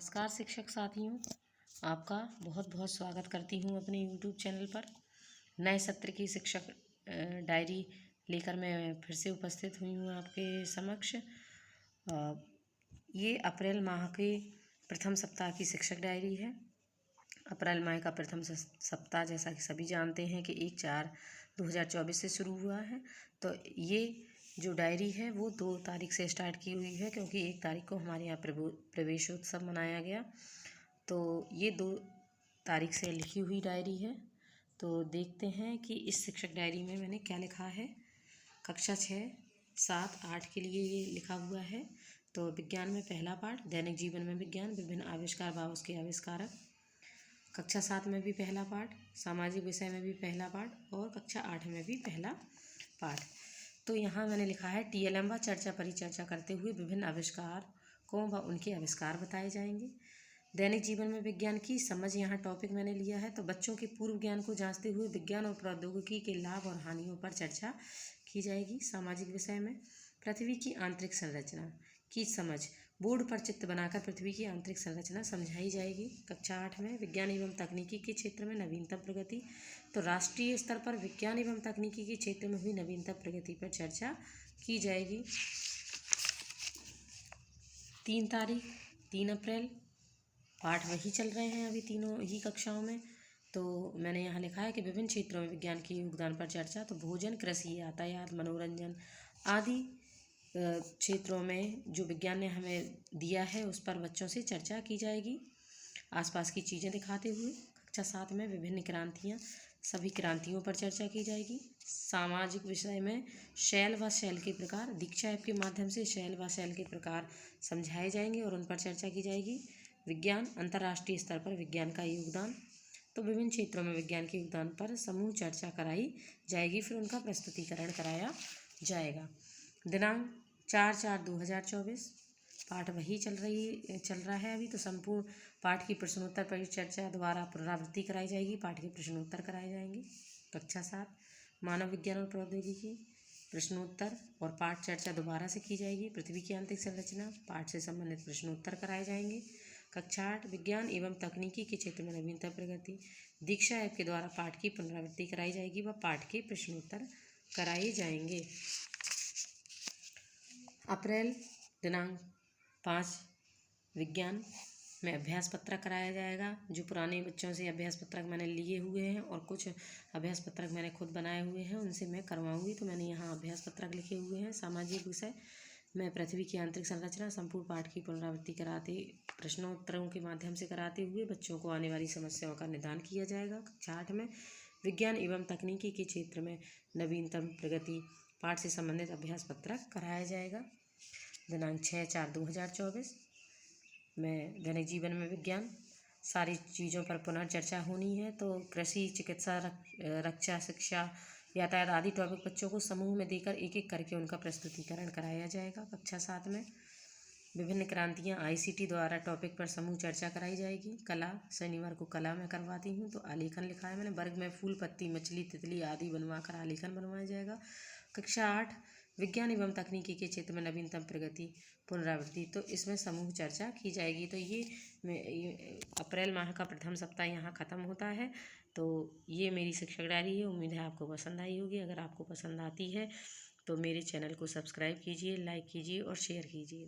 नमस्कार शिक्षक साथियों, आपका बहुत बहुत स्वागत करती हूँ अपने YouTube चैनल पर। नए सत्र की शिक्षक डायरी लेकर मैं फिर से उपस्थित हुई हूँ आपके समक्ष। ये अप्रैल माह के प्रथम सप्ताह की शिक्षक डायरी है। अप्रैल माह का प्रथम सप्ताह जैसा कि सभी जानते हैं कि 1/4/2024 से शुरू हुआ है। तो ये जो डायरी है वो 2 तारीख से स्टार्ट की हुई है, क्योंकि 1 तारीख को हमारे यहाँ प्रवेशोत्सव मनाया गया। तो ये 2 तारीख से लिखी हुई डायरी है। तो देखते हैं कि इस शिक्षक डायरी में मैंने क्या लिखा है। कक्षा 6, 7, 8 के लिए ये लिखा हुआ है। तो विज्ञान में पहला पाठ, दैनिक जीवन में विज्ञान, विभिन्न आविष्कार व उसके आविष्कारक। कक्षा 7 में भी पहला पाठ, सामाजिक विषय में भी पहला पाठ और कक्षा 8 में भी पहला पाठ। तो यहाँ मैंने लिखा है TLM व चर्चा परिचर्चा करते हुए विभिन्न आविष्कारों व उनके आविष्कार बताए जाएंगे। दैनिक जीवन में विज्ञान की समझ यहाँ टॉपिक मैंने लिया है। तो बच्चों के पूर्व ज्ञान को जांचते हुए विज्ञान और प्रौद्योगिकी के लाभ और हानियों पर चर्चा की जाएगी। सामाजिक विषय में पृथ्वी की आंतरिक संरचना की समझ, बोर्ड पर चित्र बनाकर पृथ्वी की आंतरिक संरचना समझाई जाएगी। कक्षा 8 में विज्ञान एवं तकनीकी के क्षेत्र में नवीनतम प्रगति। तो राष्ट्रीय स्तर पर विज्ञान एवं तकनीकी के क्षेत्र में हुई नवीनतम प्रगति पर चर्चा की जाएगी। 3 तारीख 3 अप्रैल पाठ वही चल रहे हैं अभी तीनों ही कक्षाओं में। तो मैंने यहाँ लिखा है कि विभिन्न क्षेत्रों में विज्ञान के योगदान पर चर्चा। तो भोजन, कृषि, यातायात, मनोरंजन आदि क्षेत्रों में जो विज्ञान ने हमें दिया है उस पर बच्चों से चर्चा की जाएगी, आसपास की चीज़ें दिखाते हुए। कक्षा 7 में विभिन्न क्रांतियाँ, सभी क्रांतियों पर चर्चा की जाएगी। सामाजिक विषय में शैल व शैल के प्रकार, दीक्षा ऐप के माध्यम से शैल व शैल के प्रकार समझाए जाएंगे और उन पर चर्चा की जाएगी। विज्ञान, अंतर्राष्ट्रीय स्तर पर विज्ञान का योगदान। तो विभिन्न क्षेत्रों में विज्ञान के योगदान पर समूह चर्चा कराई जाएगी, फिर उनका प्रस्तुतिकरण कराया जाएगा। दिनांक 4/4/2024 पाठ वही चल रहा है अभी। तो संपूर्ण पाठ की प्रश्नोत्तर परिचर्चा द्वारा पुनरावृत्ति कराई जाएगी, पाठ के प्रश्नोत्तर कराए जाएंगे। कक्षा 7 मानव विज्ञान और प्रौद्योगिकी, प्रश्नोत्तर और पाठ चर्चा दोबारा से की जाएगी। पृथ्वी की आंतरिक संरचना, पाठ से संबंधित प्रश्नोत्तर कराए जाएंगे। कक्षा 8 विज्ञान एवं तकनीकी के क्षेत्र में नवीनतम प्रगति, दीक्षा ऐप के द्वारा पाठ की पुनरावृत्ति कराई जाएगी व पाठ के प्रश्नोत्तर कराए जाएंगे। अप्रैल दिनांक 5 विज्ञान में अभ्यास पत्रक कराया जाएगा। जो पुराने बच्चों से अभ्यास पत्रक मैंने लिए हुए हैं और कुछ अभ्यास पत्रक मैंने खुद बनाए हुए हैं, उनसे मैं करवाऊंगी। तो मैंने यहाँ अभ्यास पत्रक लिखे हुए हैं। सामाजिक विषय में पृथ्वी की आंतरिक संरचना, संपूर्ण पाठ की पुनरावृत्ति कराते, प्रश्नोत्तरों के माध्यम से कराते हुए बच्चों को आने वाली समस्याओं का निदान किया जाएगा। कक्षा 8 में विज्ञान एवं तकनीकी के क्षेत्र में नवीनतम प्रगति, पाठ से संबंधित अभ्यास पत्रक कराया जाएगा। दिनांक 6/4/2024 में दैनिक जीवन में विज्ञान सारी चीज़ों पर पुनर्चर्चा होनी है। तो कृषि, चिकित्सा, रक्षा, शिक्षा, यातायात आदि टॉपिक बच्चों को समूह में देकर एक एक करके उनका प्रस्तुतिकरण कराया जाएगा। कक्षा 7 में विभिन्न क्रांतियाँ ICT द्वारा टॉपिक पर समूह चर्चा कराई जाएगी। कला, शनिवार को कला में करवाती हूँ। तो आलेखन लिखा है मैंने, वर्ग में फूल, पत्ती, मछली, तितली आदि बनवाकर आलेखन बनवाया जाएगा। कक्षा 8 विज्ञान एवं तकनीकी के क्षेत्र में नवीनतम प्रगति, पुनरावृत्ति, तो इसमें समूह चर्चा की जाएगी। तो ये अप्रैल माह का प्रथम सप्ताह यहाँ ख़त्म होता है। तो ये मेरी शिक्षक डायरी है। उम्मीद है आपको पसंद आई होगी। अगर आपको पसंद आती है तो मेरे चैनल को सब्सक्राइब कीजिए, लाइक कीजिए और शेयर कीजिए।